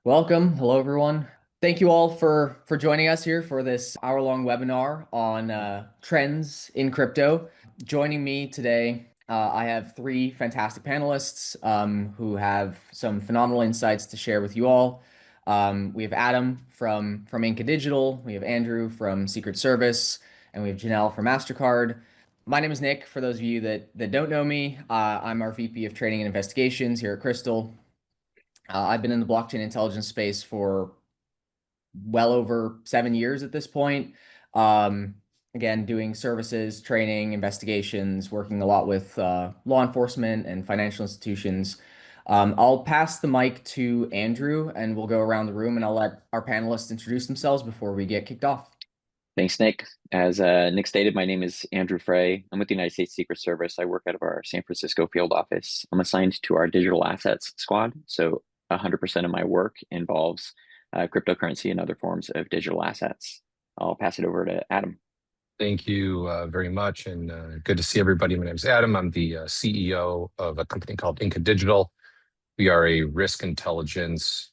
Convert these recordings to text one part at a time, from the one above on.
Welcome. Hello, everyone. Thank you all for joining us here for this hour-long webinar on trends in crypto. Joining me today, I have three fantastic panelists who have some phenomenal insights to share with you all. We have Adam from Inca Digital, we have Andrew from Secret Service, and we have Jonelle from MasterCard. My name is Nick. For those of you that don't know me, I'm our VP of Trading and Investigations here at Crystal. I've been in the blockchain intelligence space for well over 7 years at this point. Um, again, doing services, training, investigations, working a lot with law enforcement and financial institutions. I'll pass the mic to Andrew and we'll go around the room and I'll let our panelists introduce themselves before we get kicked off. Thanks, Nick. As Nick stated, my name is Andrew Frey. I'm with the United States Secret Service. I work out of our San Francisco field office. I'm assigned to our digital assets squad. So 100% of my work involves cryptocurrency and other forms of digital assets. I'll pass it over to Adam. Thank you very much, and good to see everybody. My name is Adam. I'm the CEO of a company called Inca Digital. We are a risk intelligence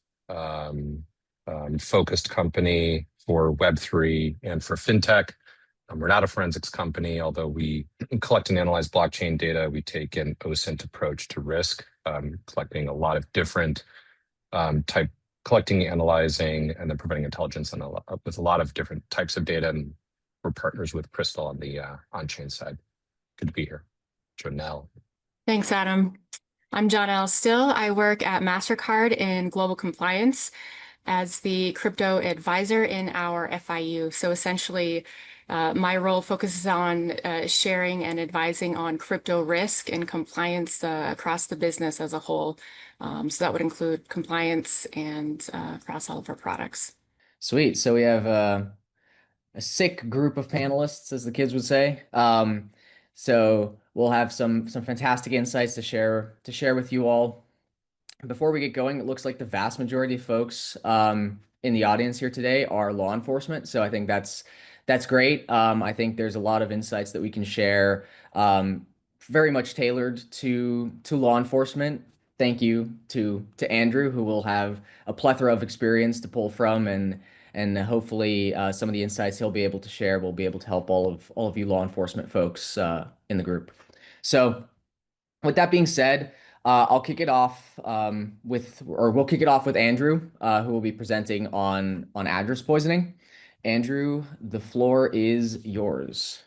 focused company for Web3 and for fintech. We're not a forensics company, although we collect and analyze blockchain data. We take an OSINT approach to risk, collecting a lot of different collecting, analyzing, and then providing intelligence with a lot of different types of data. And we're partners with Crystal on the on-chain side. Good to be here. Jonelle. Thanks, Adam. I'm Jonelle Still. I work at MasterCard in global compliance as the crypto advisor in our FIU. So essentially, my role focuses on sharing and advising on crypto risk and compliance across the business as a whole. So that would include compliance and across all of our products. Sweet. So we have a sick group of panelists, as the kids would say. So we'll have some fantastic insights to share with you all. Before we get going, it looks like the vast majority of folks in the audience here today are law enforcement. So I think that's great. I think there's a lot of insights that we can share, very much tailored to law enforcement. Thank you to Andrew, who will have a plethora of experience to pull from, and hopefully some of the insights he'll be able to share will be able to help all of you law enforcement folks in the group. So with that being said, I'll kick it off we'll kick it off with Andrew, who will be presenting on address poisoning. Andrew, the floor is yours.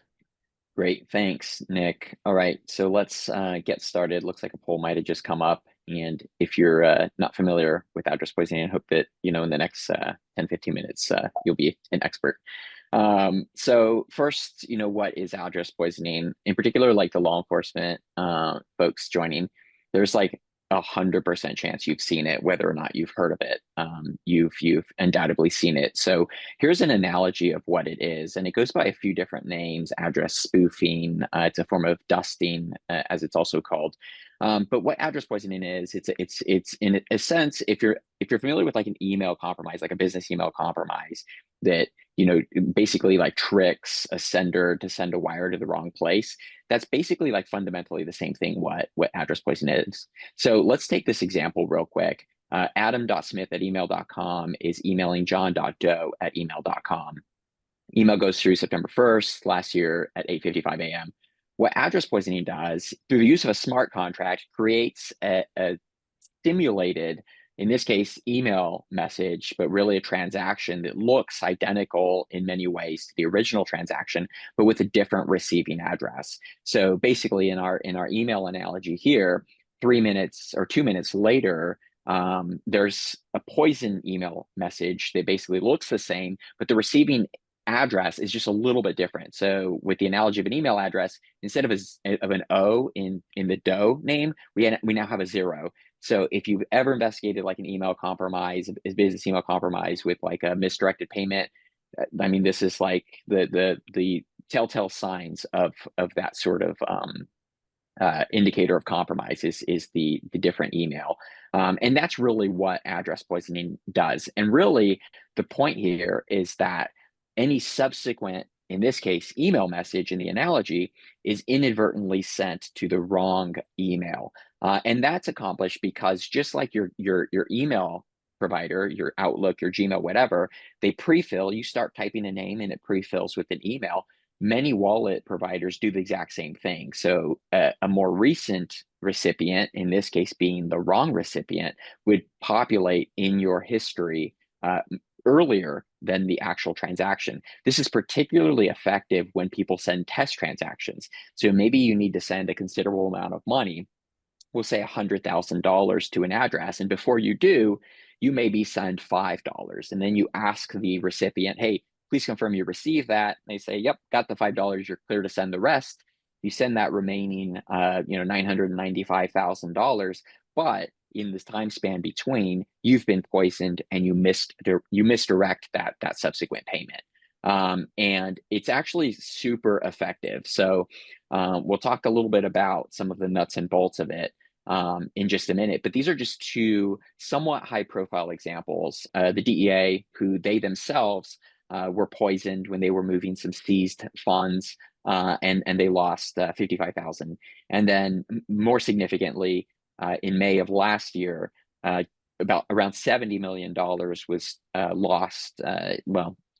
Great, thanks, Nick. All right, so let's get started. Looks like a poll might have just come up. And if you're not familiar with address poisoning, I hope that, in the next 10, 15 minutes, you'll be an expert. So first, what is address poisoning? In particular, like the law enforcement folks joining, there's like 100% chance you've seen it, whether or not you've heard of it. You've undoubtedly seen it. So here's an analogy of what it is, and it goes by a few different names: address spoofing. It's a form of dusting, as it's also called. But what address poisoning is, it's in a sense, if you're familiar with like an email compromise, like a business email compromise, that basically like tricks a sender to send a wire to the wrong place. That's basically like fundamentally the same thing what address poisoning is. So let's take this example real quick. Adam.smith@email.com is emailing john.doe@email.com. Email goes through September 1st last year at 8:55 a.m. What address poisoning does, through the use of a smart contract, creates a simulated, in this case, email message, but really a transaction that looks identical in many ways to the original transaction, but with a different receiving address. So basically, in our email analogy here, 3 minutes or 2 minutes later, there's a poison email message that basically looks the same, but the receiving address is just a little bit different. So with the analogy of an email address, instead of an O in the Doe name, we now have a 0. So if you've ever investigated like an email compromise, a business email compromise with like a misdirected payment, I mean, this is like the telltale signs of that sort of indicator of compromise is the different email. And that's really what address poisoning does. And really, the point here is that any subsequent, in this case, email message in the analogy is inadvertently sent to the wrong email. And that's accomplished because just like your email provider, your Outlook, your Gmail, whatever, they pre-fill, you start typing a name and it pre-fills with an email. Many wallet providers do the exact same thing. So a more recent recipient, in this case being the wrong recipient, would populate in your history earlier than the actual transaction. This is particularly effective when people send test transactions. So maybe you need to send a considerable amount of money, we'll say $100,000 to an address. And before you do, you maybe send $5. And then you ask the recipient, hey, please confirm you received that. And they say, yep, got the $5. You're clear to send the rest. You send that remaining, $995,000. But in this time span between, you've been poisoned and you misdirect that subsequent payment. And it's actually super effective. So we'll talk a little bit about some of the nuts and bolts of it in just a minute, but these are just two somewhat high profile examples. The DEA, who they themselves were poisoned when they were moving some seized funds, and they lost 55,000. And then more significantly, in May of last year, around $70 million was lost.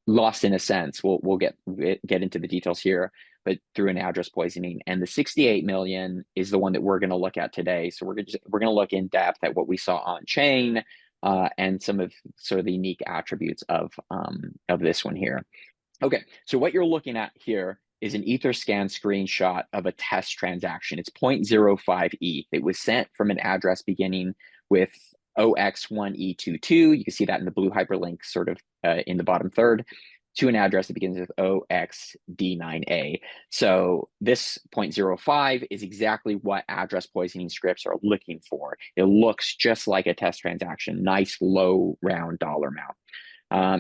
Lost in a sense. We'll get into the details here, but through an address poisoning. And the 68 million is the one that we're going to look at today. So we're going to look in depth at what we saw on chain and some of sort of the unique attributes of this one here. Okay, so what you're looking at here is an Etherscan screenshot of a test transaction. It's 0.05 ETH. It was sent from an address beginning with OX1E22. You can see that in the blue hyperlink sort of in the bottom third, to an address that begins with OXD9A. So this 0.05 is exactly what address poisoning scripts are looking for. It looks just like a test transaction, nice low round dollar amount.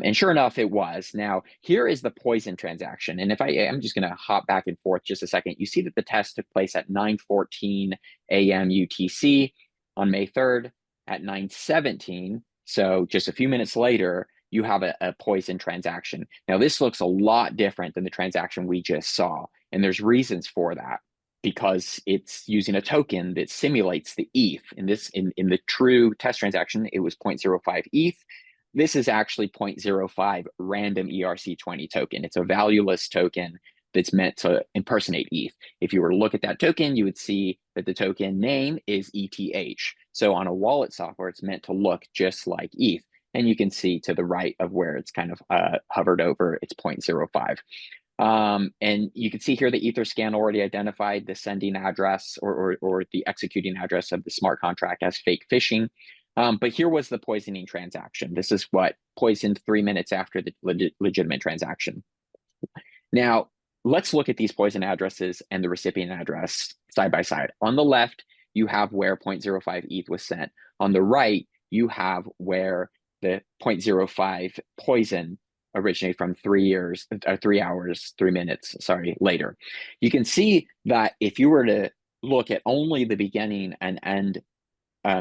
And sure enough, it was. Now, here is the poison transaction. And I'm just going to hop back and forth just a second. You see that the test took place at 9:14 a.m. UTC on May 3rd at 9:17. So just a few minutes later, you have a poison transaction. Now, this looks a lot different than the transaction we just saw. And there's reasons for that, because it's using a token that simulates the ETH. In the true test transaction, it was 0.05 ETH. This is actually 0.05 random ERC20 token. It's a valueless token that's meant to impersonate ETH. If you were to look at that token, you would see that the token name is ETH. So on a wallet software, it's meant to look just like ETH. And you can see to the right of where it's kind of hovered over, it's 0.05. And you can see here the Etherscan already identified the sending address or the executing address of the smart contract as fake phishing. But here was the poisoning transaction. This is what poisoned 3 minutes after the legitimate transaction. Now, let's look at these poison addresses and the recipient address side by side. On the left, you have where 0.05 ETH was sent. On the right, you have where the 0.05 poison originated from 3 minutes later. You can see that if you were to look at only the beginning and end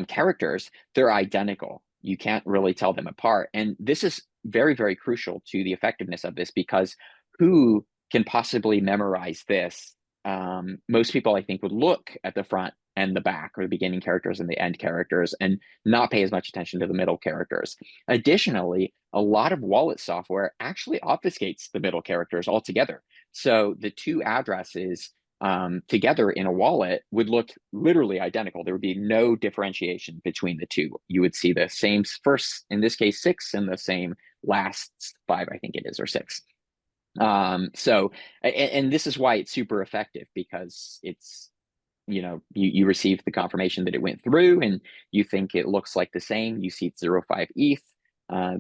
characters, they're identical. You can't really tell them apart. And this is very, very crucial to the effectiveness of this, because who can possibly memorize this? Most people, I think, would look at the front and the back, or the beginning characters and the end characters, and not pay as much attention to the middle characters. Additionally, a lot of wallet software actually obfuscates the middle characters altogether. So the two addresses together in a wallet would look literally identical. There would be no differentiation between the two. You would see the same first, in this case, 6, and the same last 5, I think it is, or 6. So this is why it's super effective, because it's, you receive the confirmation that it went through, and you think it looks like the same. You see it's 0.05 ETH,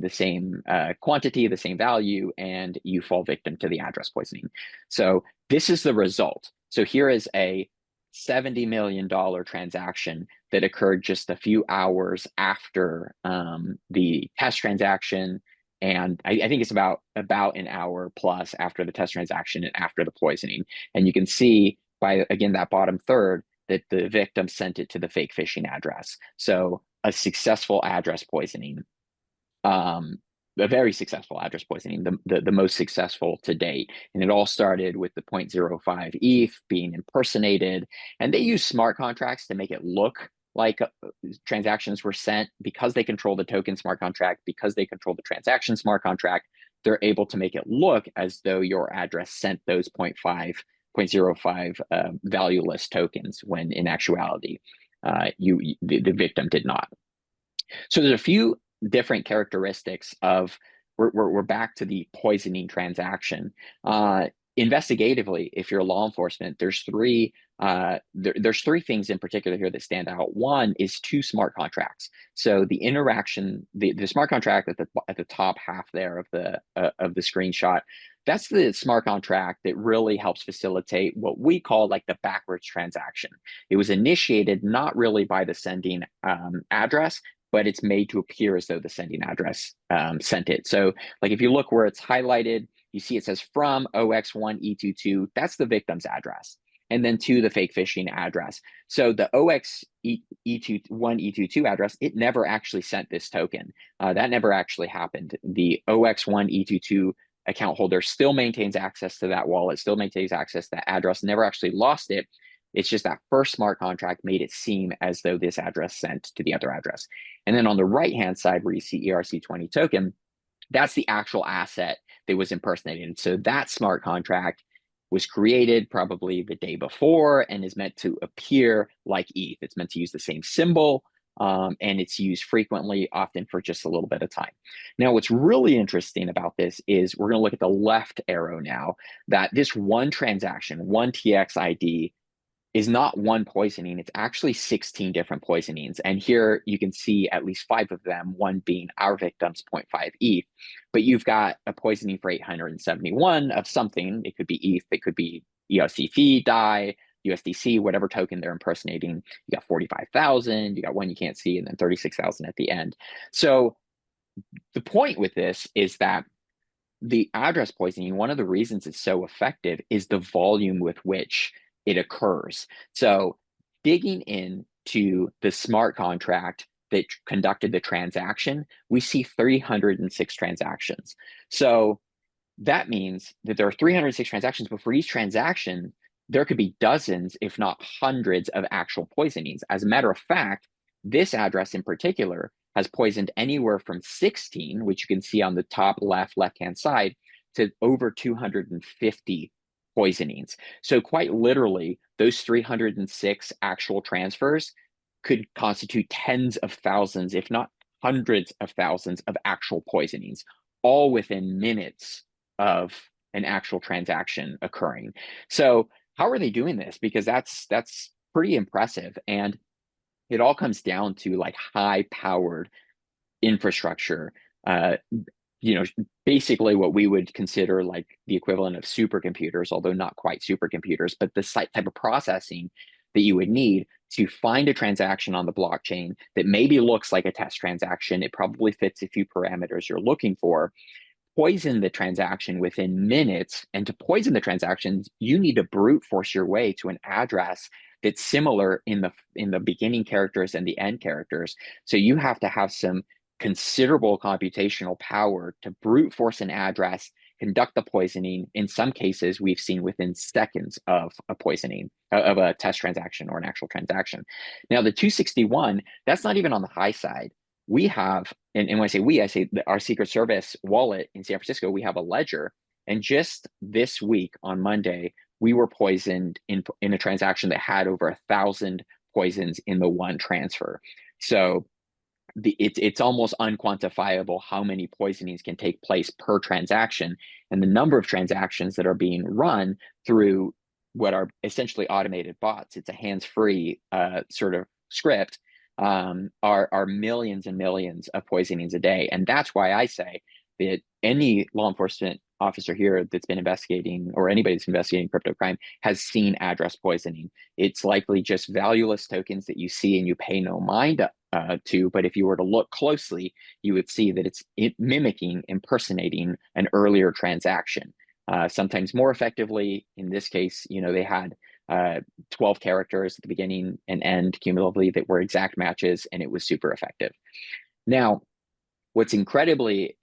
the same quantity, the same value, and you fall victim to the address poisoning. So this is the result. So here is a $70 million transaction that occurred just a few hours after the test transaction. And I think it's about an hour plus after the test transaction and after the poisoning. And you can see by, again, that bottom third, that the victim sent it to the fake phishing address. So a successful address poisoning, a very successful address poisoning, the most successful to date. And it all started with the 0.05 ETH being impersonated. And they use smart contracts to make it look like transactions were sent, because they control the token smart contract, because they control the transaction smart contract, they're able to make it look as though your address sent those 0.05 valueless tokens, when in actuality, the victim did not. So there's a few different characteristics of, we're back to the poisoning transaction. Investigatively, if you're law enforcement, there's three things in particular here that stand out. One is two smart contracts. So the interaction, the smart contract at the top half there of the screenshot, that's the smart contract that really helps facilitate what we call like the backwards transaction. It was initiated not really by the sending address, but it's made to appear as though the sending address sent it. So like if you look where it's highlighted, you see it says from OX1E22, that's the victim's address, and then to the fake phishing address. So the OX1E22 address, it never actually sent this token. That never actually happened. The OX1E22 account holder still maintains access to that wallet, still maintains access to that address, never actually lost it. It's just that first smart contract made it seem as though this address sent to the other address. And then on the right-hand side where you see ERC20 token, that's the actual asset that was impersonated. So that smart contract was created probably the day before and is meant to appear like ETH. It's meant to use the same symbol, and it's used frequently, often for just a little bit of time. Now, what's really interesting about this is we're going to look at the left arrow now, that this one transaction, one TX ID, is not one poisoning, it's actually 16 different poisonings. And here you can see at least 5 of them, one being our victim's 0.5 ETH. But you've got a poisoning for 871 of something. It could be ETH, it could be ERC-Fee, DAI, USDC, whatever token they're impersonating. You got 45,000, you got one you can't see, and then 36,000 at the end. So the point with this is that the address poisoning, one of the reasons it's so effective is the volume with which it occurs. So digging into the smart contract that conducted the transaction, we see 306 transactions. So that means that there are 306 transactions, but for each transaction, there could be dozens, if not hundreds, of actual poisonings. As a matter of fact, this address in particular has poisoned anywhere from 16, which you can see on the top left-hand side, to over 250 poisonings. So quite literally, those 306 actual transfers could constitute tens of thousands, if not hundreds of thousands, of actual poisonings, all within minutes of an actual transaction occurring. So how are they doing this? Because that's pretty impressive. And it all comes down to like high-powered infrastructure, basically what we would consider like the equivalent of supercomputers, although not quite supercomputers, but the type of processing that you would need to find a transaction on the blockchain that maybe looks like a test transaction. It probably fits a few parameters you're looking for. Poison the transaction within minutes, and to poison the transactions, you need to brute force your way to an address that's similar in the beginning characters and the end characters. So you have to have some considerable computational power to brute force an address, conduct the poisoning. In some cases, we've seen within seconds of a poisoning, of a test transaction or an actual transaction. Now, the 261, that's not even on the high side. We have, and when I say we, I say our Secret Service wallet in San Francisco, we have a ledger. And just this week on Monday, we were poisoned in a transaction that had over 1,000 poisons in the one transfer. So it's almost unquantifiable how many poisonings can take place per transaction, and the number of transactions that are being run through what are essentially automated bots. It's a hands-free sort of script. Are millions and millions of poisonings a day, and that's why I say that any law enforcement officer here that's been investigating, or anybody that's investigating crypto crime, has seen address poisoning. It's likely just valueless tokens that you see and you pay no mind to, but if you were to look closely, you would see that it's mimicking, impersonating an earlier transaction. Sometimes more effectively. In this case, they had 12 characters at the beginning and end cumulatively that were exact matches, and it was super effective. Now, what's incredibly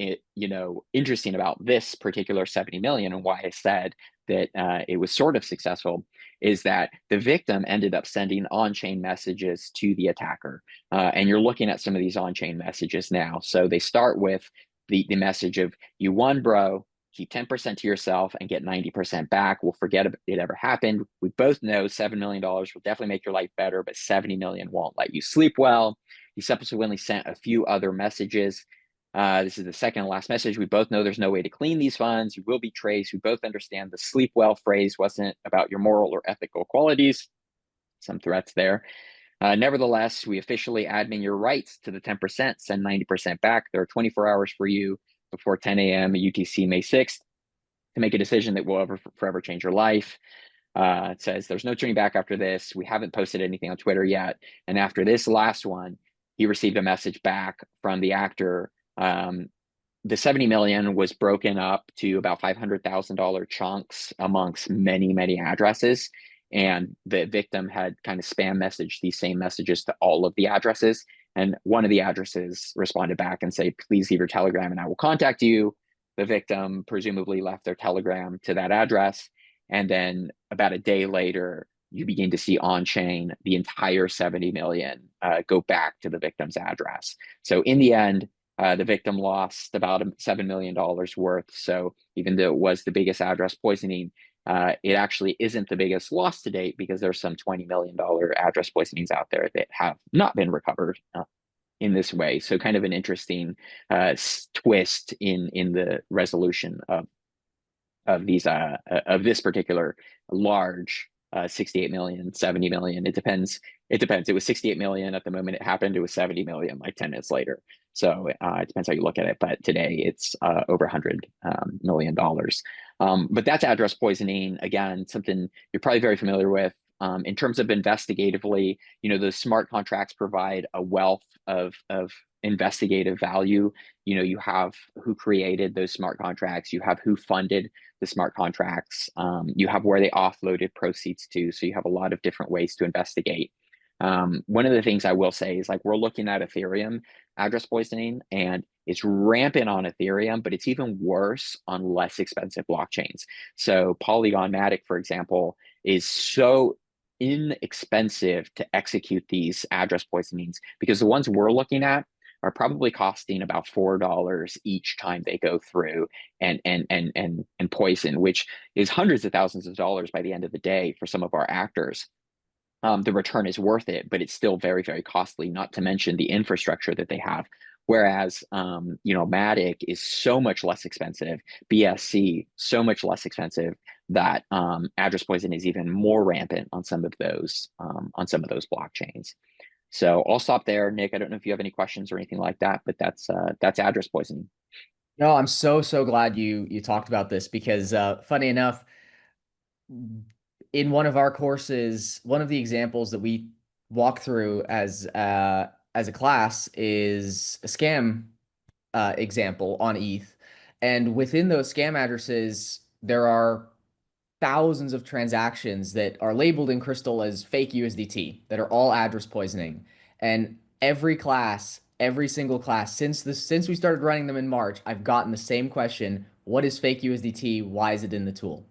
interesting about this particular 70 million, and why I said that it was sort of successful is that the victim ended up sending on-chain messages to the attacker. And you're looking at some of these on-chain messages now. So they start with the message of, you won, bro, keep 10% to yourself and get 90% back. We'll forget it ever happened. We both know $7 million will definitely make your life better, but 70 million won't let you sleep well. He subsequently sent a few other messages. This is the second and last message. We both know there's no way to clean these funds. You will be traced. We both understand the sleep well phrase wasn't about your moral or ethical qualities. Some threats there. Nevertheless, we officially admin your rights to the 10%, send 90% back. There are 24 hours for you before 10 a.m. UTC May 6th to make a decision that will forever change your life. It says there's no turning back after this. We haven't posted anything on Twitter yet. And after this last one, he received a message back from the actor. The 70 million was broken up to about $500,000 chunks amongst many, many addresses. And the victim had kind of spam messaged these same messages to all of the addresses. And one of the addresses responded back and said, please leave your telegram and I will contact you. The victim presumably left their telegram to that address. And then about a day later, you begin to see on-chain the entire 70 million go back to the victim's address. So in the end, the victim lost about $7 million worth. So even though it was the biggest address poisoning, it actually isn't the biggest loss to date because there's some $20 million address poisonings out there that have not been recovered in this way. So kind of an interesting twist in the resolution of these of this particular large 68 million, 70 million. It depends. It was 68 million at the moment it happened. It was 70 million like 10 minutes later. So it depends how you look at it. But today it's over $100 million. But that's address poisoning. Again, something you're probably very familiar with. In terms of investigatively, the smart contracts provide a wealth of investigative value. You have who created those smart contracts, you have who funded the smart contracts, you have where they offloaded proceeds to. So you have a lot of different ways to investigate. One of the things I will say is, like, we're looking at Ethereum address poisoning, and it's rampant on Ethereum, but it's even worse on less expensive blockchains. So Polygon Matic, for example, is so inexpensive to execute these address poisonings because the ones we're looking at are probably costing about $4 each time they go through and poison, which is hundreds of thousands of dollars by the end of the day for some of our actors. The return is worth it, but it's still very, very costly, not to mention the infrastructure that they have. Whereas, Matic is so much less expensive, BSC so much less expensive that address poison is even more rampant on some of those blockchains. So I'll stop there, Nick. I don't know if you have any questions or anything like that, but that's address poisoning. No, I'm so glad you talked about this because funny enough, in one of our courses, one of the examples that we walk through as a class is a scam example on ETH. And within those scam addresses, there are thousands of transactions that are labeled in Crystal as fake USDT that are all address poisoning. And every single class since we started running them in March, I've gotten the same question: what is fake USDT? Why is it in the tool?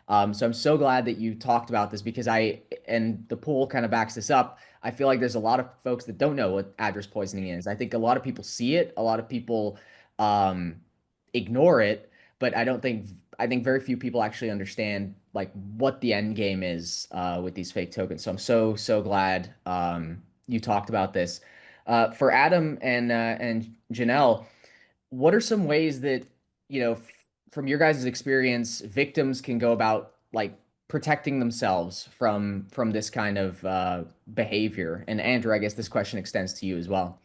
So I'm so glad that you talked about this because and the poll kind of backs this up. I feel like there's a lot of folks that don't know what address poisoning is. I think a lot of people see it, a lot of people ignore it, but I think very few people actually understand like what the end game is with these fake tokens. So I'm so glad you talked about this. For Adam and Jonelle, what are some ways that from your guys' experience, victims can go about like protecting themselves from this kind of behavior? And Andrew, I guess this question extends to you as well.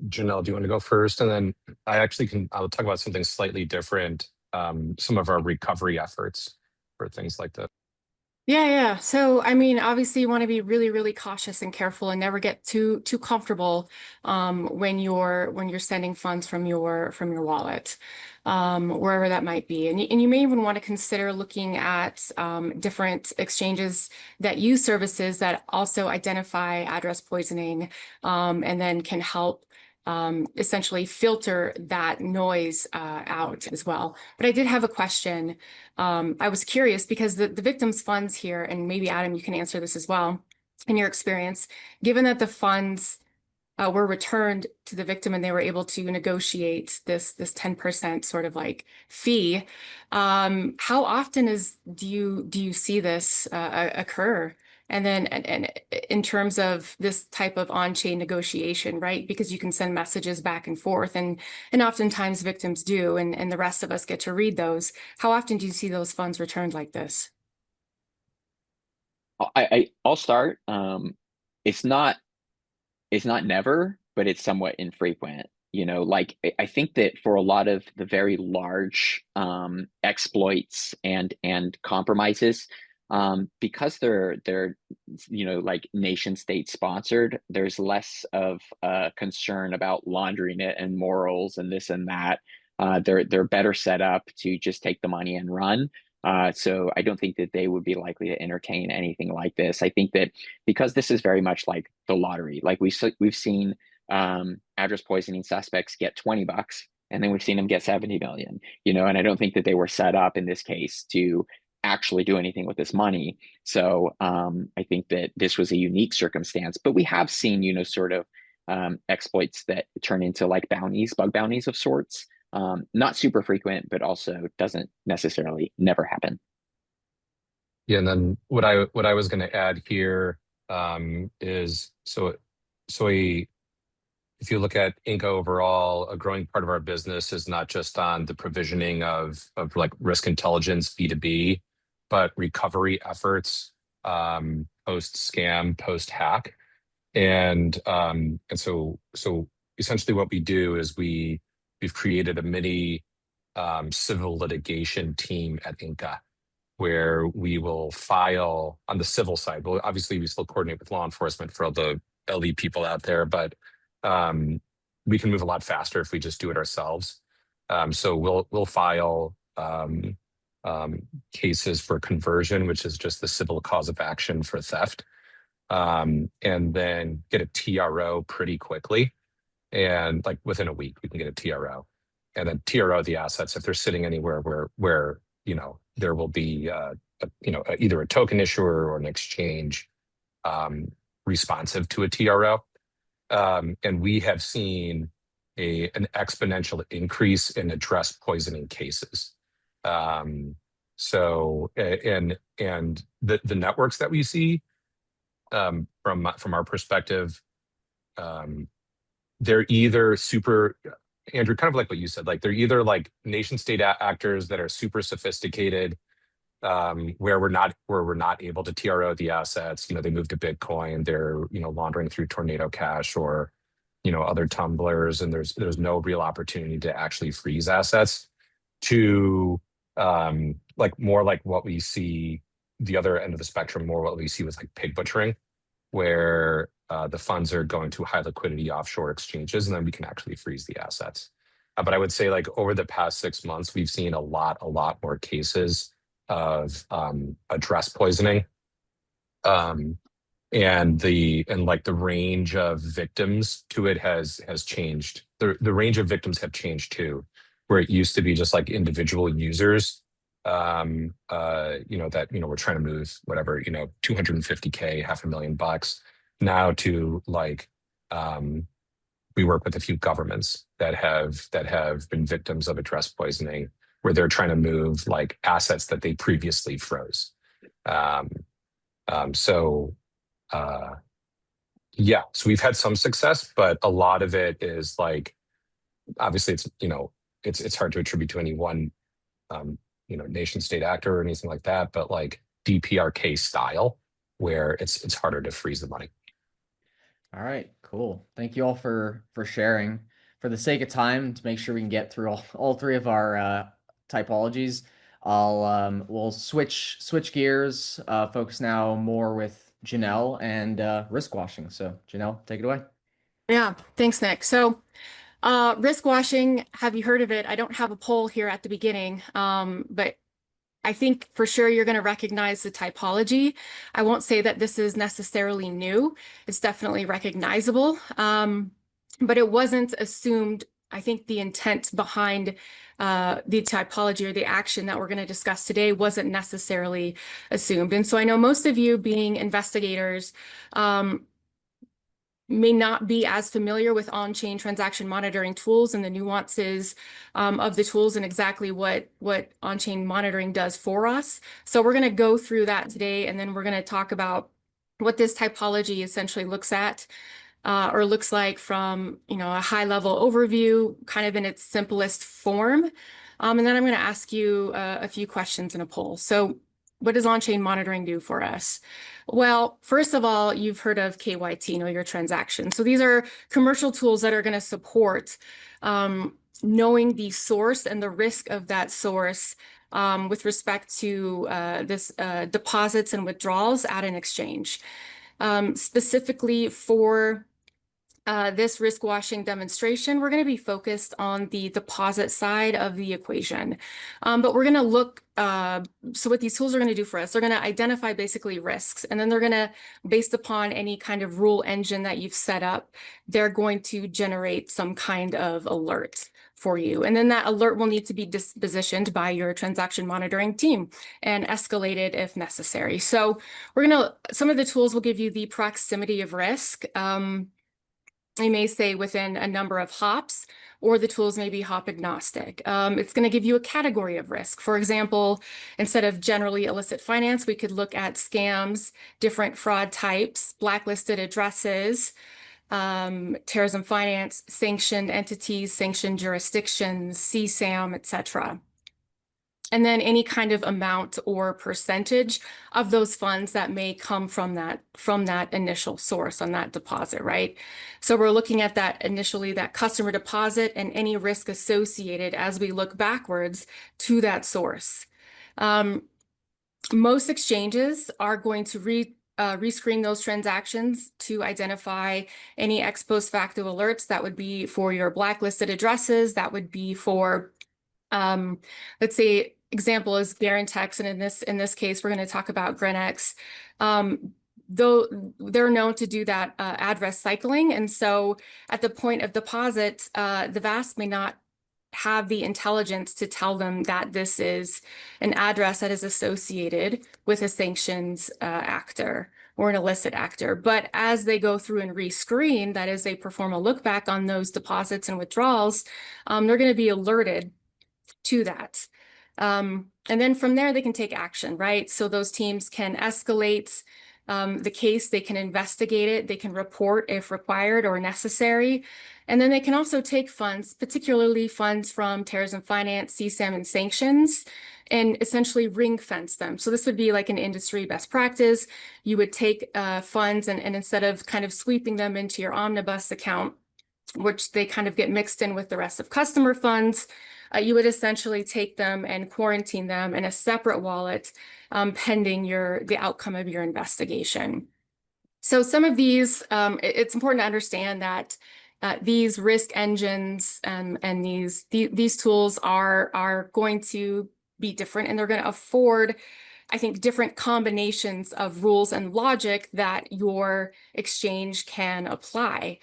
Jonelle, do you want to go first? And then I'll talk about something slightly different, some of our recovery efforts for things like this. Yeah. So, I mean, obviously you want to be really, really cautious and careful and never get too comfortable when you're sending funds from your wallet, wherever that might be. And you may even want to consider looking at different exchanges that use services that also identify address poisoning and then can help essentially filter that noise out as well. But I did have a question. I was curious because the victims' funds here, and maybe Adam, you can answer this as well, in your experience, given that the funds were returned to the victim and they were able to negotiate this 10% sort of like fee. How often do you see this occur? And then and in terms of this type of on-chain negotiation, right? Because you can send messages back and forth, and oftentimes victims do, and the rest of us get to read those. How often do you see those funds returned like this? I'll start. It's not never, but it's somewhat infrequent. Like I think that for a lot of the very large exploits and compromises, because they're like nation state sponsored, there's less of a concern about laundering it and morals and this and that. They're better set up to just take the money and run. So I don't think that they would be likely to entertain anything like this. I think that because this is very much like the lottery, like we've seen address poisoning suspects get $20, and then we've seen them get 70 million, and I don't think that they were set up in this case to actually do anything with this money. So I think that this was a unique circumstance, but we have seen, sort of exploits that turn into like bounties, bug bounties of sorts. Not super frequent, but also doesn't necessarily never happen. Yeah, and then what I was going to add here is if you look at Inca overall, a growing part of our business is not just on the provisioning of like risk intelligence B2B, but recovery efforts post scam, post hack, and so essentially what we do is we've created a mini civil litigation team at Inca, where we will file on the civil side. Well, obviously we still coordinate with law enforcement for all the LE people out there, but we can move a lot faster if we just do it ourselves. So we'll file cases for conversion, which is just the civil cause of action for theft, and then get a TRO pretty quickly. And like within a week, we can get a TRO, and then TRO the assets if they're sitting anywhere where there will be either a token issuer or an exchange responsive to a TRO. And we have seen an exponential increase in address poisoning cases. So and the networks that we see from our perspective, they're either super, Andrew, kind of like what you said, like they're either like nation state actors that are super sophisticated, where we're not able to TRO the assets. They move to Bitcoin, they're laundering through Tornado Cash or other tumblers, and there's no real opportunity to actually freeze assets, to like more like what we see the other end of the spectrum, more what we see with like pig butchering, where the funds are going to high liquidity offshore exchanges, and then we can actually freeze the assets. But I would say like over the past 6 months, we've seen a lot more cases of address poisoning, and like the range of victims to it has changed. The range of victims have changed too, where it used to be just like individual users, that we're trying to move whatever, $250K, $500,000, now to like we work with a few governments that have been victims of address poisoning, where they're trying to move like assets that they previously froze. Yeah, so we've had some success, but a lot of it is like, obviously it's hard to attribute to any one nation state actor or anything like that, but like DPRK style, where it's harder to freeze the money. All right, cool. Thank you all for sharing. For the sake of time, to make sure we can get through all three of our typologies, we'll switch gears, focus now more with Jonelle and risk washing. So Jonelle, take it away. Yeah, thanks, Nick. So risk washing, have you heard of it? I don't have a poll here at the beginning, but I think for sure you're going to recognize the typology. I won't say that this is necessarily new. It's definitely recognizable. but it wasn't assumed. I think the intent behind the typology or the action that we're going to discuss today wasn't necessarily assumed. And so I know most of you, being investigators, may not be as familiar with on-chain transaction monitoring tools and the nuances of the tools and exactly what on-chain monitoring does for us. So we're going to go through that today, and then we're going to talk about what this typology essentially looks at or looks like from, a high-level overview, kind of in its simplest form. And then I'm going to ask you a few questions in a poll. So what does on-chain monitoring do for us? Well, first of all, you've heard of KYT, Know Your Transaction. So these are commercial tools that are going to support knowing the source and the risk of that source with respect to this deposits and withdrawals at an exchange. Specifically for this risk washing demonstration, we're going to be focused on the deposit side of the equation. But we're going to look, so what these tools are going to do for us, they're going to identify basically risks, and then they're going to, based upon any kind of rule engine that you've set up, they're going to generate some kind of alert for you. And then that alert will need to be dispositioned by your transaction monitoring team and escalated if necessary. So some of the tools will give you the proximity of risk. I may say within a number of hops, or the tools may be hop agnostic. It's going to give you a category of risk. For example, instead of generally illicit finance, we could look at scams, different fraud types, blacklisted addresses, terrorism finance, sanctioned entities, sanctioned jurisdictions, CSAM, etc. And then any kind of amount or percentage of those funds that may come from that initial source on that deposit, right? So we're looking at that initially, that customer deposit and any risk associated as we look backwards to that source. Most exchanges are going to rescreen those transactions to identify any ex post facto alerts. That would be for your blacklisted addresses. That would be for, let's say, example is Guarantex, and in this case, we're going to talk about Grenex. Though they're known to do that address cycling, and so at the point of deposit, the VASP may not have the intelligence to tell them that this is an address that is associated with a sanctions actor or an illicit actor. But as they go through and rescreen, that is, they perform a look back on those deposits and withdrawals, they're going to be alerted to that. And then from there, they can take action, right? So those teams can escalate the case, they can investigate it, they can report if required or necessary. And then they can also take funds, particularly funds from terrorism finance, CSAM, and sanctions, and essentially ring fence them. So this would be like an industry best practice. You would take funds and instead of kind of sweeping them into your omnibus account, which they kind of get mixed in with the rest of customer funds, you would essentially take them and quarantine them in a separate wallet pending the outcome of your investigation. So some of these, it's important to understand that these risk engines and these tools are going to be different, and they're going to afford, I think, different combinations of rules and logic that your exchange can apply,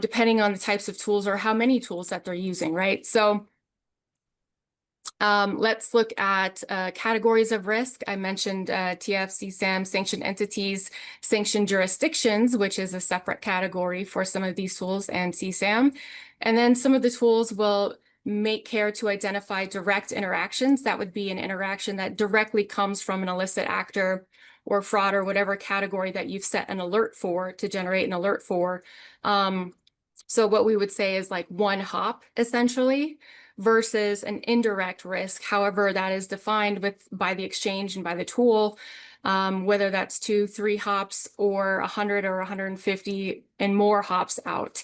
depending on the types of tools or how many tools that they're using, right? So let's look at categories of risk. I mentioned TF, CSAM, sanctioned entities, sanctioned jurisdictions, which is a separate category for some of these tools, and CSAM. And then some of the tools will make care to identify direct interactions. That would be an interaction that directly comes from an illicit actor or fraud or whatever category that you've set an alert for to generate an alert for. So what we would say is like one hop, essentially, versus an indirect risk, however that is defined by the exchange and by the tool, whether that's 2, 3 hops or 100 or 150 and more hops out,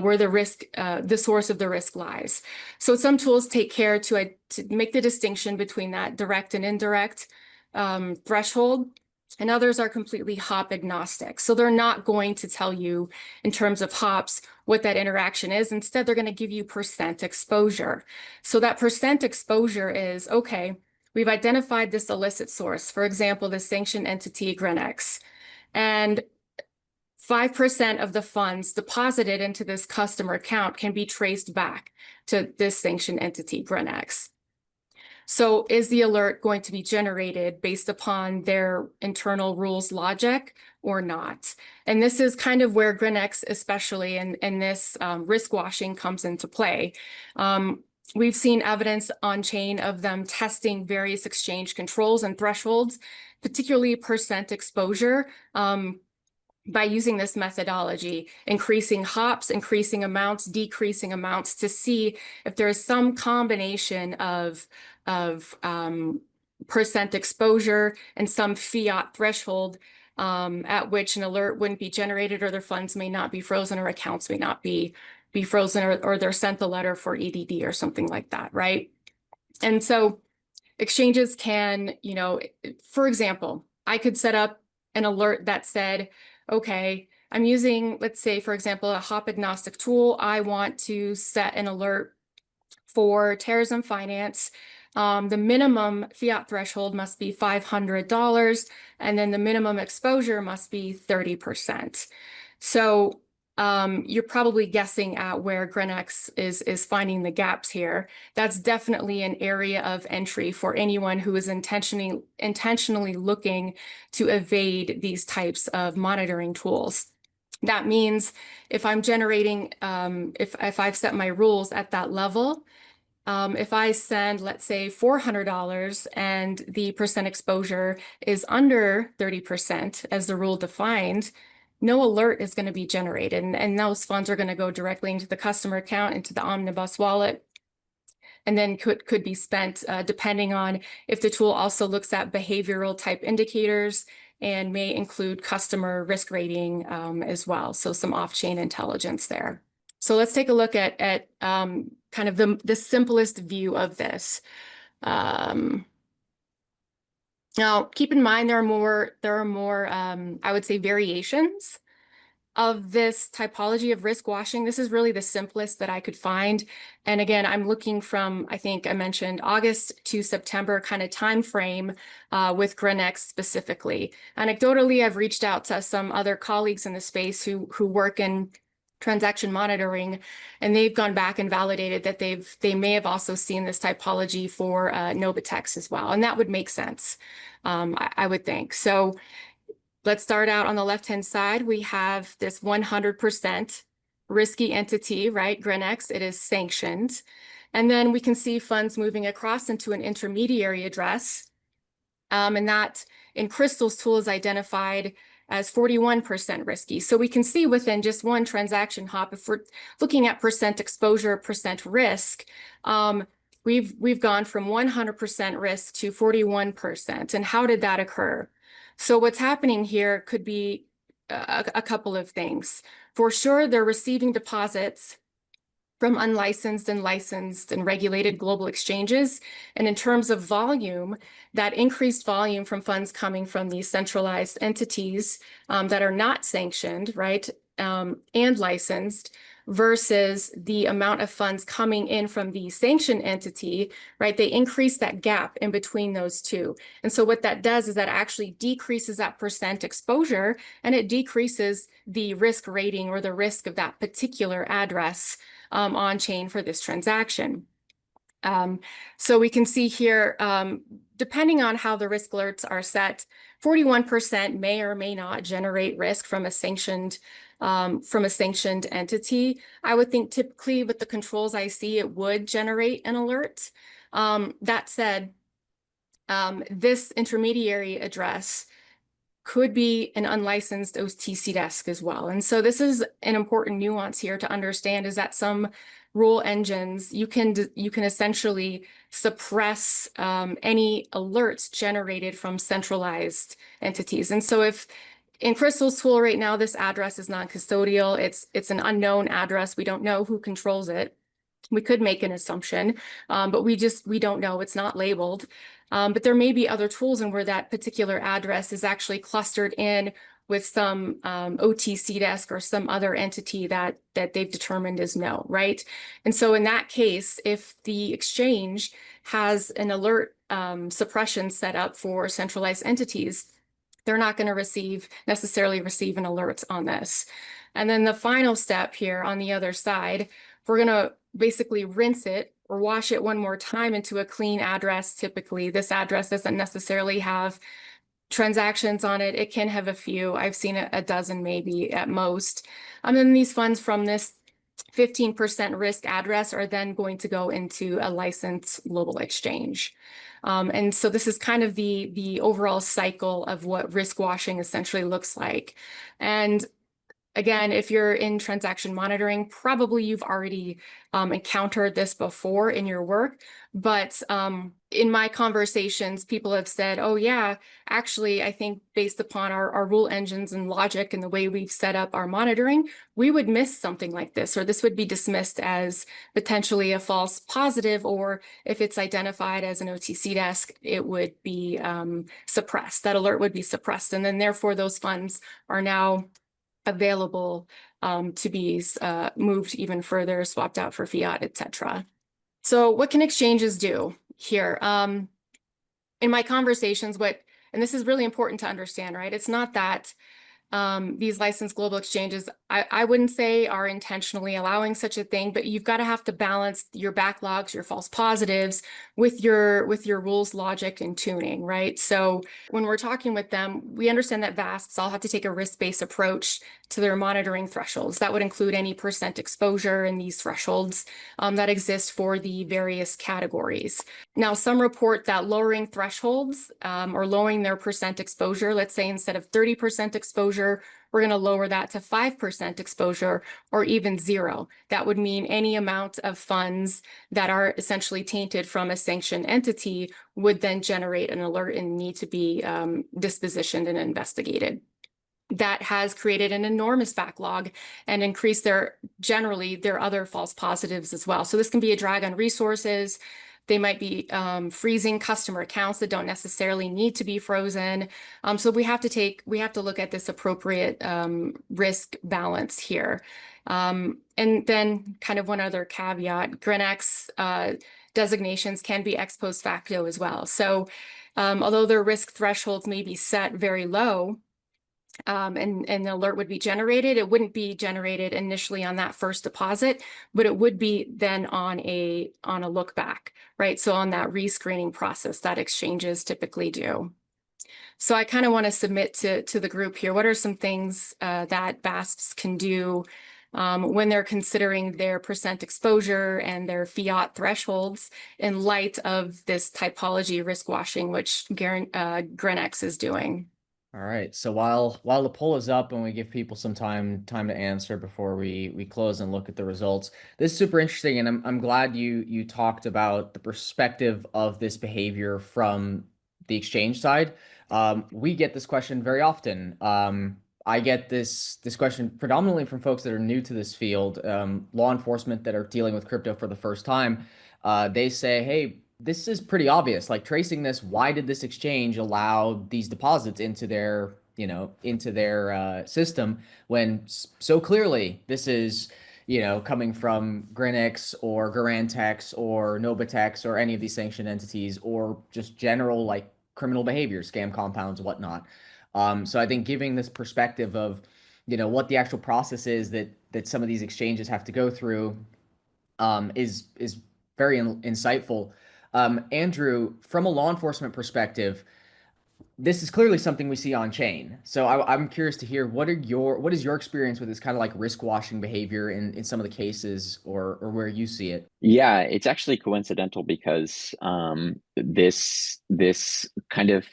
where the risk, the source of the risk lies. So some tools take care to make the distinction between that direct and indirect threshold, and others are completely hop agnostic. So they're not going to tell you in terms of hops what that interaction is. Instead, they're going to give you percent exposure. So that percent exposure is, okay, we've identified this illicit source, for example, the sanctioned entity Grenex. And 5% of the funds deposited into this customer account can be traced back to this sanctioned entity, GrenX. So is the alert going to be generated based upon their internal rules logic or not? And this is kind of where GrenX, especially in this risk washing, comes into play. We've seen evidence on chain of them testing various exchange controls and thresholds, particularly percent exposure, by using this methodology, increasing hops, increasing amounts, decreasing amounts, to see if there is some combination of percent exposure and some fiat threshold at which an alert wouldn't be generated, or their funds may not be frozen, or accounts may not be frozen, or they're sent a letter for EDD or something like that, right? And so exchanges can, for example, I could set up an alert that said, okay, I'm using, let's say, for example, a hop agnostic tool. I want to set an alert for terrorism finance. The minimum fiat threshold must be $500, and then the minimum exposure must be 30%. So you're probably guessing at where GrenX is finding the gaps here. That's definitely an area of entry for anyone who is intentionally looking to evade these types of monitoring tools. That means if I'm generating, if I've set my rules at that level, if I send, let's say, $400 and the percent exposure is under 30%, as the rule defined, no alert is going to be generated. And those funds are going to go directly into the customer account, into the omnibus wallet, and then could be spent depending on if the tool also looks at behavioral type indicators and may include customer risk rating as well. So some off-chain intelligence there. So let's take a look at kind of the simplest view of this. Now, keep in mind there are more I would say variations of this typology of risk washing. This is really the simplest that I could find. And again, I'm looking from, I think I mentioned August to September kind of time frame with GrenX specifically. Anecdotally, I've reached out to some other colleagues in the space who work in transaction monitoring, and they've gone back and validated that they may have also seen this typology for Novitex as well. And that would make sense, I would think. So let's start out on the left-hand side. We have this 100% risky entity, right? GrenX, it is sanctioned. And then we can see funds moving across into an intermediary address. And that in Crystal's tool is identified as 41% risky. So we can see within just one transaction hop, if we're looking at percent exposure, percent risk, we've gone from 100% risk to 41%. And how did that occur? So what's happening here could be a couple of things. For sure, they're receiving deposits from unlicensed and licensed and regulated global exchanges. And in terms of volume, that increased volume from funds coming from these centralized entities that are not sanctioned, right, and licensed, versus the amount of funds coming in from the sanctioned entity, right, they increase that gap in between those two. And so what that does is that actually decreases that percent exposure, and it decreases the risk rating or the risk of that particular address on chain for this transaction. So we can see here, depending on how the risk alerts are set, 41% may or may not generate risk from a sanctioned entity. I would think typically with the controls I see, it would generate an alert. That said, this intermediary address could be an unlicensed OTC desk as well. And so this is an important nuance here to understand, is that some rule engines, you can essentially suppress any alerts generated from centralized entities. And so if in Crystal's tool right now, this address is non-custodial, it's an unknown address, we don't know who controls it. We could make an assumption, but we don't know, it's not labeled. But there may be other tools in where that particular address is actually clustered in with some OTC desk or some other entity that they've determined is no, right? And so in that case, if the exchange has an alert suppression set up for centralized entities, they're not going to necessarily receive an alert on this. And then the final step here on the other side, we're going to basically rinse it or wash it one more time into a clean address. Typically, this address doesn't necessarily have transactions on it. It can have a few. I've seen a dozen maybe at most. And then these funds from this 15% risk address are then going to go into a licensed global exchange. And so this is kind of the overall cycle of what risk washing essentially looks like. And again, if you're in transaction monitoring, probably you've already encountered this before in your work. But in my conversations, people have said, oh, yeah, actually, I think based upon our rule engines and logic and the way we've set up our monitoring, we would miss something like this, or this would be dismissed as potentially a false positive, or if it's identified as an OTC desk, it would be suppressed. That alert would be suppressed. And then therefore, those funds are now available to be moved even further, swapped out for fiat, etc. So what can exchanges do here? In my conversations, and this is really important to understand, right? It's not that these licensed global exchanges, I wouldn't say are intentionally allowing such a thing, but you've got to have to balance your backlogs, your false positives with your rules, logic, and tuning, right? So when we're talking with them, we understand that VASPs all have to take a risk-based approach to their monitoring thresholds. That would include any percent exposure in these thresholds that exist for the various categories. Now, some report that lowering thresholds or lowering their percent exposure, let's say instead of 30% exposure, we're going to lower that to 5% exposure or even zero. That would mean any amount of funds that are essentially tainted from a sanctioned entity would then generate an alert and need to be dispositioned and investigated. That has created an enormous backlog and increased generally their other false positives as well. So this can be a drag on resources. They might be freezing customer accounts that don't necessarily need to be frozen. So we have to look at this appropriate risk balance here. And then kind of one other caveat, GRINX designations can be ex post facto as well. So although their risk thresholds may be set very low, and an alert would be generated, it wouldn't be generated initially on that first deposit, but it would be then on a look back, right? So on that rescreening process that exchanges typically do. So I kind of want to submit to the group here, what are some things that VASPs can do when they're considering their percent exposure and their fiat thresholds in light of this typology risk washing, which GRINX is doing? All right. So while the poll is up and we give people some time to answer before we close and look at the results, this is super interesting, and I'm glad you talked about the perspective of this behavior from the exchange side. We get this question very often. I get this question predominantly from folks that are new to this field, law enforcement that are dealing with crypto for the first time. They say, "Hey, this is pretty obvious. Like tracing this, why did this exchange allow these deposits into their, system when so clearly this is, coming from Grinix or Garantex or Novitex or any of these sanctioned entities or just general like criminal behavior, scam compounds, whatnot." So I think giving this perspective of, what the actual process is that some of these exchanges have to go through is very insightful. Andrew, from a law enforcement perspective, this is clearly something we see on chain. So I'm curious to hear what is your experience with this kind of like risk washing behavior in some of the cases or where you see it? Yeah, it's actually coincidental because this kind of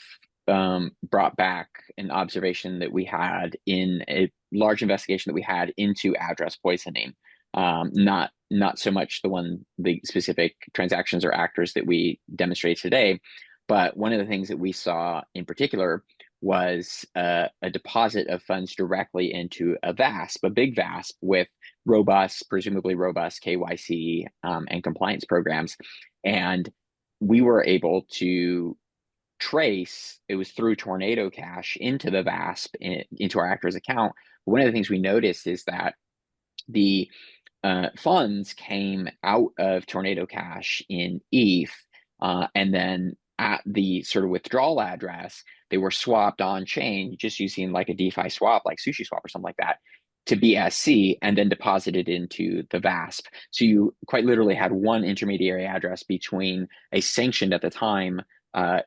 brought back an observation that we had in a large investigation that we had into address poisoning. Not so much the specific transactions or actors that we demonstrate today, but one of the things that we saw in particular was a deposit of funds directly into a VASP, a big VASP with presumably robust KYC and compliance programs. And we were able to trace, it was through Tornado Cash into the VASP, into our actor's account. One of the things we noticed is that the funds came out of Tornado Cash in ETH, and then at the sort of withdrawal address, they were swapped on chain just using like a DeFi swap, like Sushi Swap or something like that, to BSC and then deposited into the VASP. So you quite literally had one intermediary address between a sanctioned at the time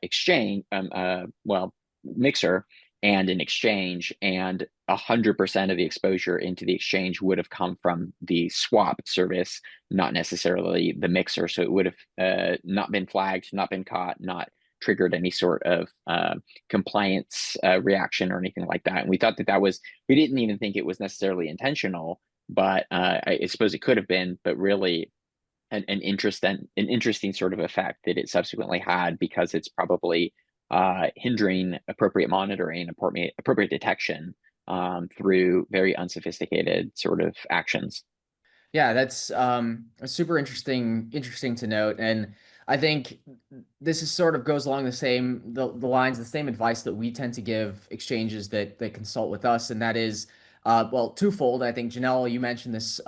exchange, mixer and an exchange, and 100% of the exposure into the exchange would have come from the swap service, not necessarily the mixer. So it would have not been flagged, not been caught, not triggered any sort of compliance reaction or anything like that. And we thought that was, we didn't even think it was necessarily intentional, but I suppose it could have been, but really an interesting sort of effect that it subsequently had, because it's probably hindering appropriate monitoring, appropriate detection through very unsophisticated sort of actions. Yeah, that's super interesting to note. And I think this is sort of goes along the lines, the same advice that we tend to give exchanges that consult with us, and that is well, twofold. I think, Jonelle, you mentioned this.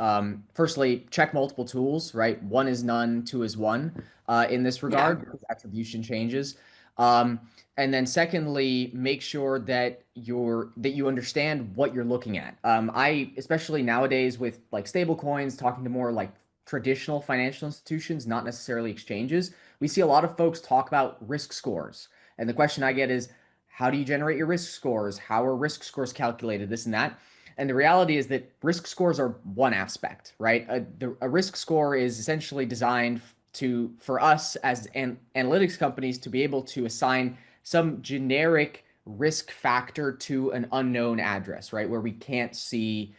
Firstly, check multiple tools, right? One is none, two is one in this regard, because attribution changes. And then secondly, make sure that you understand what you're looking at. I, especially nowadays with like stable coins, talking to more like traditional financial institutions, not necessarily exchanges, we see a lot of folks talk about risk scores. And the question I get is, how do you generate your risk scores? How are risk scores calculated? This and that. And the reality is that risk scores are one aspect, right? A risk score is essentially designed for us as analytics companies to be able to assign some generic risk factor to an unknown address, right? Where we can't see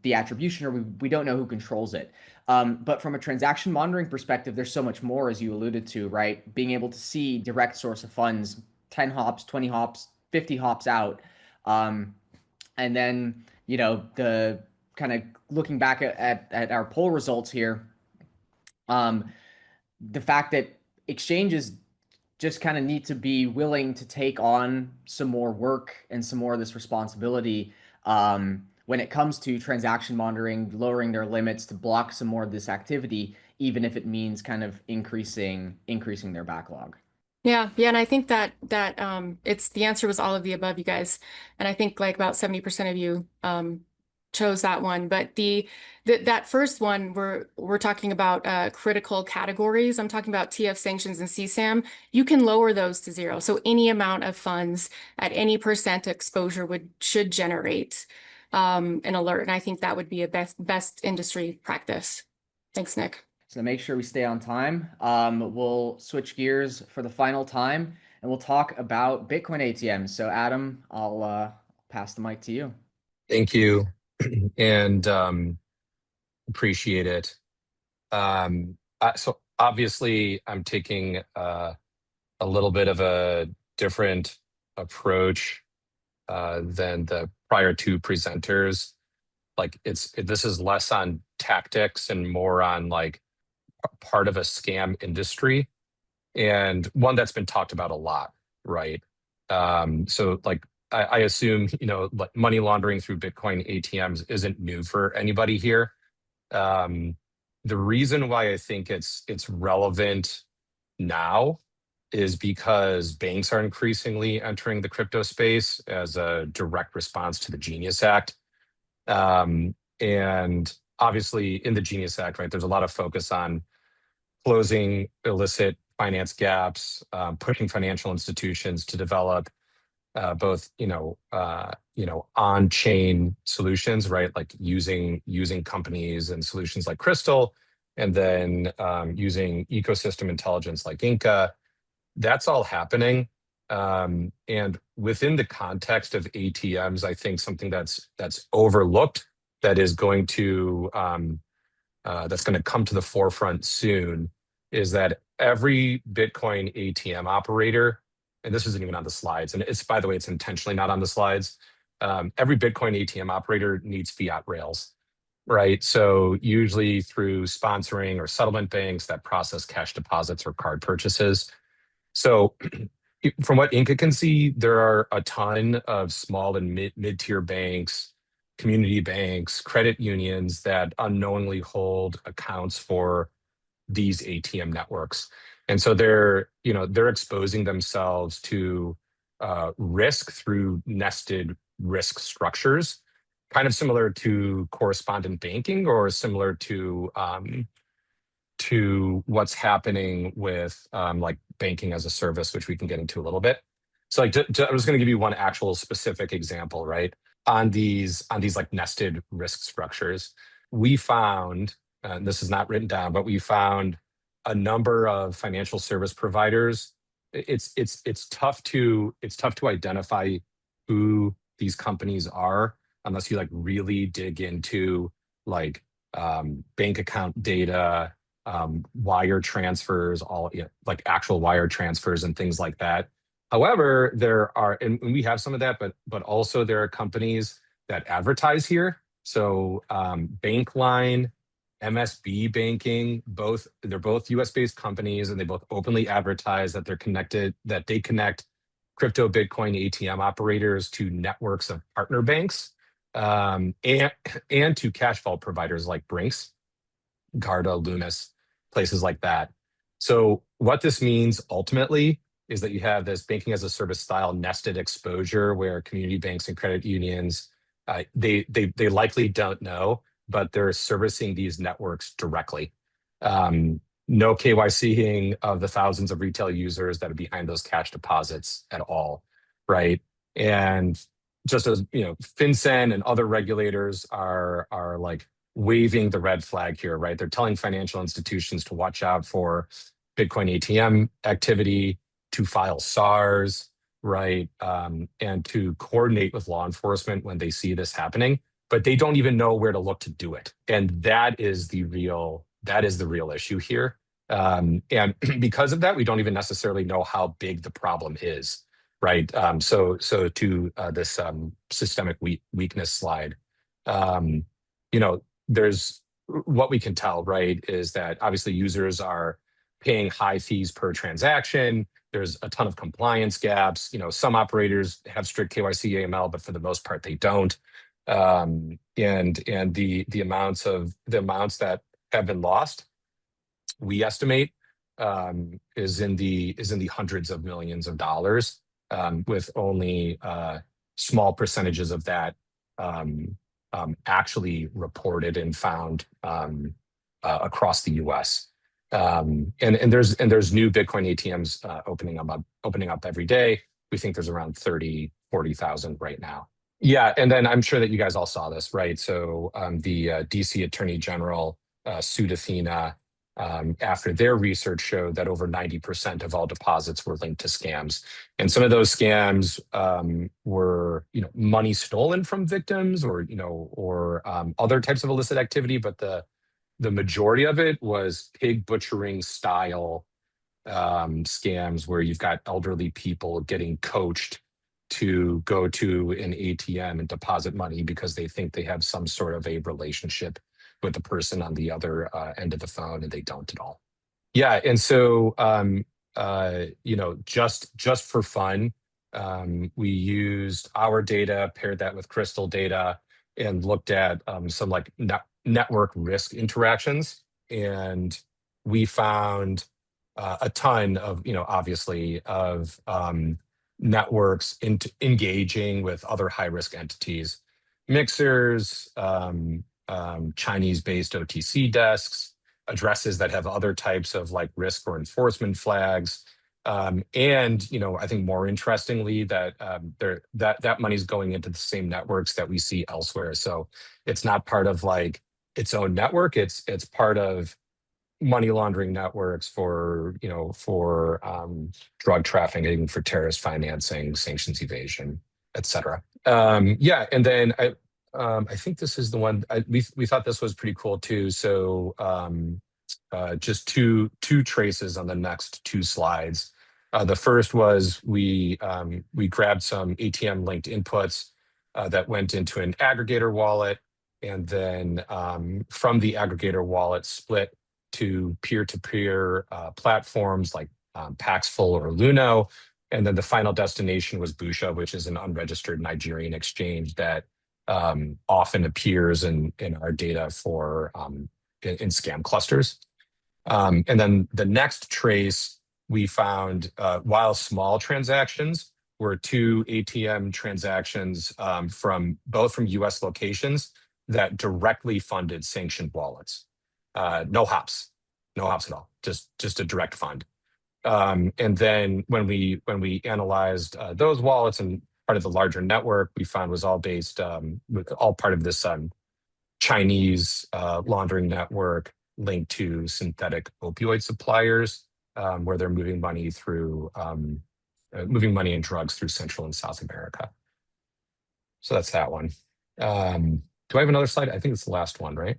the attribution, or we don't know who controls it. But from a transaction monitoring perspective, there's so much more, as you alluded to, right? Being able to see direct source of funds, 10 hops, 20 hops, 50 hops out. And then, the kind of looking back at our poll results here, the fact that exchanges just kind of need to be willing to take on some more work and some more of this responsibility when it comes to transaction monitoring, lowering their limits to block some more of this activity, even if it means kind of increasing their backlog. Yeah, and I think that it's the answer was all of the above, you guys. And I think like about 70% of you chose that one. But that first one, we're talking about critical categories. I'm talking about TF sanctions and CSAM. You can lower those to zero. So any amount of funds at any percent exposure should generate an alert. And I think that would be a best industry practice. Thanks, Nick. So to make sure we stay on time, we'll switch gears for the final time, and we'll talk about Bitcoin ATMs. So Adam, I'll pass the mic to you. Thank you, and appreciate it. So obviously, I'm taking a little bit of a different approach than the prior two presenters. Like this is less on tactics and more on like part of a scam industry, and one that's been talked about a lot, right? So like I assume, like money laundering through Bitcoin ATMs isn't new for anybody here. The reason why I think it's relevant now is because banks are increasingly entering the crypto space as a direct response to the Genius Act. And obviously in the Genius Act, right, there's a lot of focus on closing illicit finance gaps, pushing financial institutions to develop both, on-chain solutions, right? Like using companies and solutions like Crystal, and then using ecosystem intelligence like Inca. That's all happening. And within the context of ATMs, I think something that's overlooked that is going to that's going to come to the forefront soon is that every Bitcoin ATM operator, and this isn't even on the slides, and it's, by the way, it's intentionally not on the slides. Every Bitcoin ATM operator needs fiat rails, right? So usually through sponsoring or settlement banks that process cash deposits or card purchases. So from what Inca can see, there are a ton of small and mid-tier banks, community banks, credit unions that unknowingly hold accounts for these ATM networks. And so they're exposing themselves to risk through nested risk structures, kind of similar to correspondent banking or similar to what's happening with like banking as a service, which we can get into a little bit. So like, I was going to give you one actual specific example, right? On these like nested risk structures, we found, and this is not written down, but we found a number of financial service providers. It's tough to identify who these companies are unless you like really dig into like bank account data, wire transfers, all like actual wire transfers and things like that. However, there are, and we have some of that, but also there are companies that advertise here. So Bankline, MSB Banking, they're both US-based companies, and they both openly advertise that they connect crypto Bitcoin ATM operators to networks of partner banks, and to cash vault providers like Brinks, Garda, Loomis, places like that. So what this means ultimately is that you have this banking as a service style nested exposure where community banks and credit unions, they likely don't know, but they're servicing these networks directly. No KYCing of the thousands of retail users that are behind those cash deposits at all, right? And just as FinCEN and other regulators are like waving the red flag here, right? They're telling financial institutions to watch out for Bitcoin ATM activity, to file SARs, right? And to coordinate with law enforcement when they see this happening, but they don't even know where to look to do it. And that is the real issue here. And because of that, we don't even necessarily know how big the problem is, right? So to this systemic weakness slide, there's what we can tell, right, is that obviously users are paying high fees per transaction. There's a ton of compliance gaps. Some operators have strict KYC AML, but for the most part they don't. And the amounts that have been lost, we estimate, is in the hundreds of millions of dollars, with only small percentages of that actually reported and found across the U.S. And there's new Bitcoin ATMs opening up every day. We think there's around 40,000 right now. Yeah, and then I'm sure that you guys all saw this, right? So the DC Attorney General sued Athena after their research showed that over 90% of all deposits were linked to scams. And some of those scams were money stolen from victims or other types of illicit activity, but the majority of it was pig butchering style scams where you've got elderly people getting coached to go to an ATM and deposit money because they think they have some sort of a relationship with the person on the other end of the phone, and they don't at all. Yeah, and so just for fun, we used our data, paired that with Crystal data, and looked at some like network risk interactions, and we found a ton of obviously of networks engaging with other high risk entities, mixers, Chinese-based OTC desks, addresses that have other types of like risk or enforcement flags, and I think more interestingly that that money's going into the same networks that we see elsewhere. So it's not part of like its own network. It's part of money laundering networks for drug trafficking, for terrorist financing, sanctions evasion, etc. Yeah, and then I think this is the one we thought this was pretty cool too. So just two traces on the next two slides. The first was we grabbed some ATM linked inputs that went into an aggregator wallet, and then from the aggregator wallet split to peer-to-peer platforms like Paxful or Luno. And then the final destination was Busha, which is an unregistered Nigerian exchange that often appears in our data for in scam clusters. And then the next trace we found, while small transactions, were 2 ATM transactions from US locations that directly funded sanctioned wallets. No hops at all, just a direct fund. And then when we analyzed those wallets and part of the larger network, we found was all based all part of this Chinese laundering network linked to synthetic opioid suppliers, where they're moving money and drugs through Central and South America. So that's that one. Do I have another slide? I think it's the last one, right?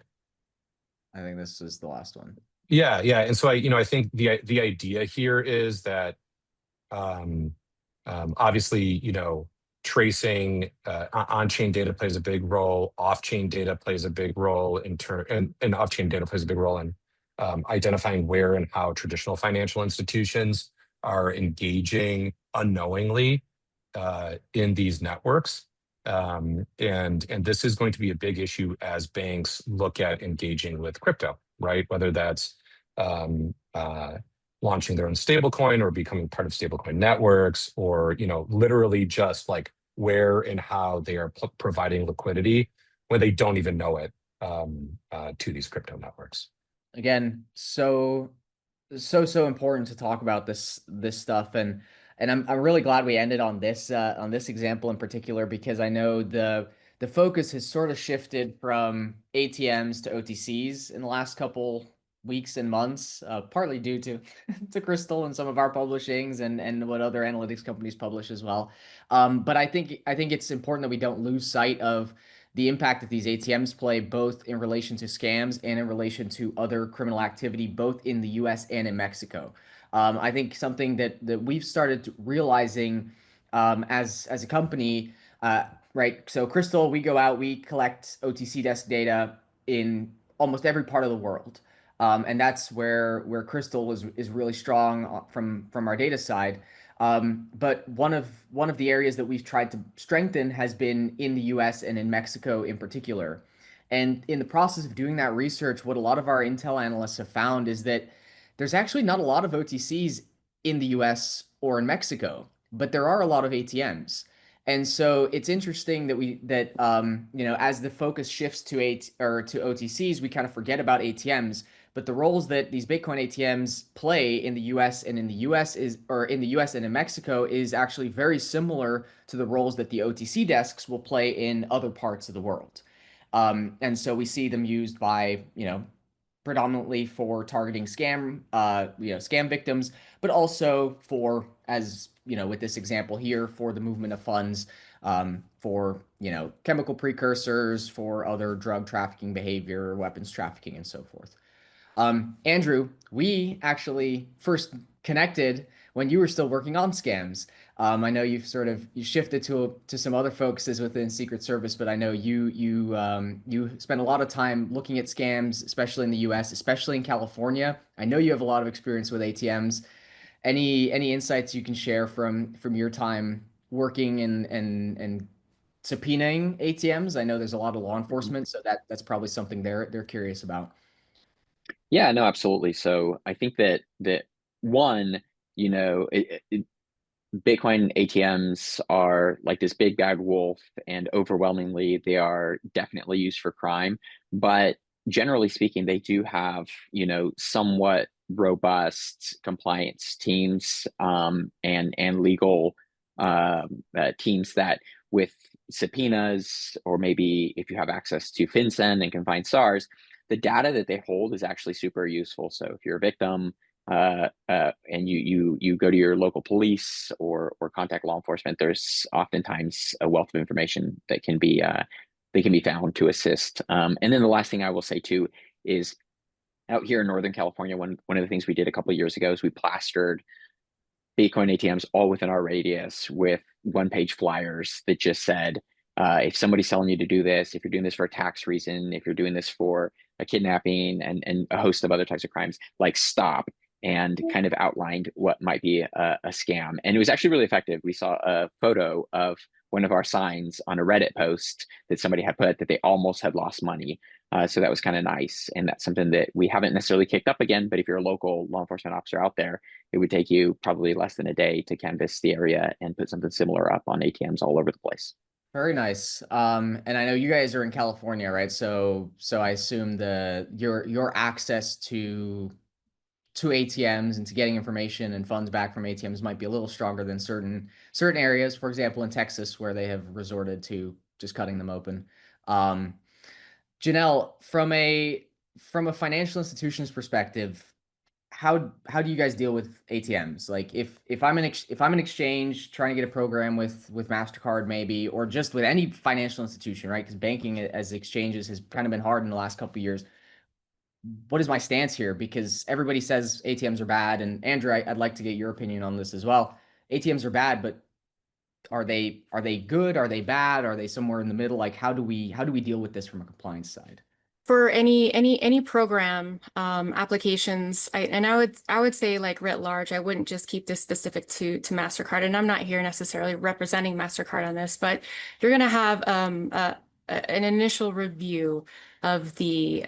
I think this is the last one. Yeah. And so I think the idea here is that obviously, tracing on-chain data plays a big role. Off-chain data plays a big role and off-chain data plays a big role in identifying where and how traditional financial institutions are engaging unknowingly in these networks. And this is going to be a big issue as banks look at engaging with crypto, right? Whether that's launching their own stablecoin or becoming part of stablecoin networks, or literally just like where and how they are providing liquidity when they don't even know it to these crypto networks. Again, so important to talk about this stuff, and I'm really glad we ended on this example in particular, because I know the focus has sort of shifted from ATMs to OTCs in the last couple weeks and months, partly due to to Crystal and some of our publishings and what other analytics companies publish as well. But I think it's important that we don't lose sight of the impact that these ATMs play, both in relation to scams and in relation to other criminal activity, both in the US and in Mexico. I think something that we've started realizing as a company, right? So Crystal, we go out, we collect OTC desk data in almost every part of the world. And that's where Crystal is really strong from our data side. But one of the areas that we've tried to strengthen has been in the US and in Mexico in particular. And in the process of doing that research, what a lot of our intel analysts have found is that there's actually not a lot of OTCs in the US or in Mexico, but there are a lot of ATMs. And so it's interesting that as the focus shifts to OTCs, we kind of forget about ATMs. But the roles that these Bitcoin ATMs play in the US and in the US and in Mexico is actually very similar to the roles that the OTC desks will play in other parts of the world. And so we see them used by, predominantly for targeting scam victims, but also for, as with this example here, for the movement of funds, for chemical precursors, for other drug trafficking behavior, weapons trafficking, and so forth. Andrew, we actually first connected when you were still working on scams. I know you shifted to some other focuses within Secret Service, but I know you spent a lot of time looking at scams, especially in the U.S., especially in California. I know you have a lot of experience with ATMs. Any insights you can share from your time working and subpoenaing ATMs? I know there's a lot of law enforcement, so that's probably something they're curious about. Yeah, no, absolutely. So I think that one, Bitcoin ATMs are like this big bad wolf, and overwhelmingly they are definitely used for crime. But generally speaking, they do have, somewhat robust compliance teams and legal teams that, with subpoenas, or maybe if you have access to FinCEN and can find SARS, the data that they hold is actually super useful. So if you're a victim and you go to your local police or contact law enforcement, there's oftentimes a wealth of information that can be found to assist. And then the last thing I will say too is, out here in Northern California, one of the things we did a couple of years ago is we plastered Bitcoin ATMs all within our radius with one-page flyers that just said, if somebody's telling you to do this, if you're doing this for a tax reason, if you're doing this for a kidnapping and a host of other types of crimes, like, stop, and kind of outlined what might be a scam. And it was actually really effective. We saw a photo of one of our signs on a Reddit post that somebody had put that they almost had lost money So that was kind of nice. And that's something that we haven't necessarily kicked up again, but if you're a local law enforcement officer out there, it would take you probably less than a day to canvass the area and put something similar up on ATMs all over the place. Very nice. And I know you guys are in California, right? So I assume your access to ATMs and to getting information and funds back from ATMs might be a little stronger than certain areas. For example, in Texas, where they have resorted to just cutting them open. Jonelle, from a financial institution's perspective, how do you guys deal with ATMs? Like if I'm an exchange trying to get a program with MasterCard maybe, or just with any financial institution, right? Because banking as exchanges has kind of been hard in the last couple of years. What is my stance here? Because everybody says ATMs are bad, and Andrew, I'd like to get your opinion on this as well. ATMs are bad, but are they good? Are they bad? Are they somewhere in the middle? Like how do we deal with this from a compliance side? For any program applications, I would say like writ large, I wouldn't just keep this specific to MasterCard. And I'm not here necessarily representing MasterCard on this, but you're going to have an initial review of the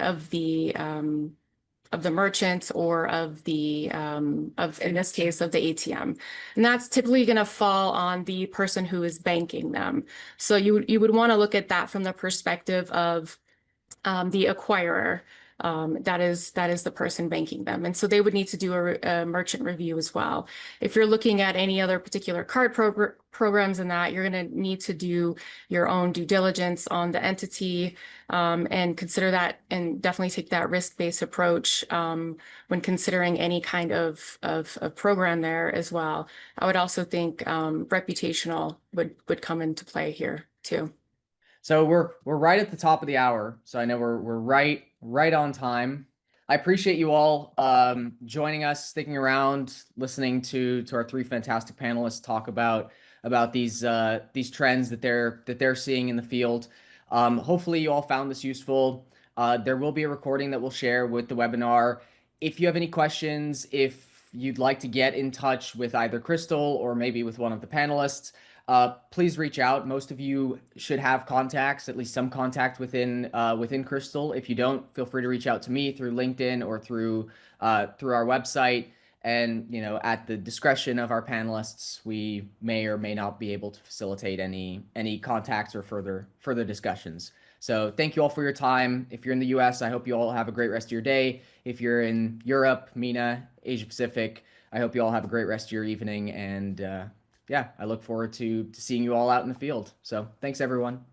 merchant or of in this case of the ATM, and that's typically going to fall on the person who is banking them. So you would want to look at that from the perspective of the acquirer, that is the person banking them. And so they would need to do a merchant review as well. If you're looking at any other particular card programs and that, you're going to need to do your own due diligence on the entity, and consider that, and definitely take that risk-based approach when considering any kind of program there as well. I would also think reputational would come into play here too. So we're right at the top of the hour. So I know we're right on time. I appreciate you all joining us, sticking around, listening to our three fantastic panelists talk about these trends that they're seeing in the field. Hopefully you all found this useful. There will be a recording that we'll share with the webinar. If you have any questions, if you'd like to get in touch with either Crystal or maybe with one of the panelists, please reach out. Most of you should have contacts, at least some contact within Crystal. If you don't, feel free to reach out to me through LinkedIn or through our website. And at the discretion of our panelists, we may or may not be able to facilitate any contacts or further discussions. So thank you all for your time. If you're in the US, I hope you all have a great rest of your day. If you're in Europe, MENA, Asia Pacific, I hope you all have a great rest of your evening. And yeah, I look forward to seeing you all out in the field. So thanks, everyone.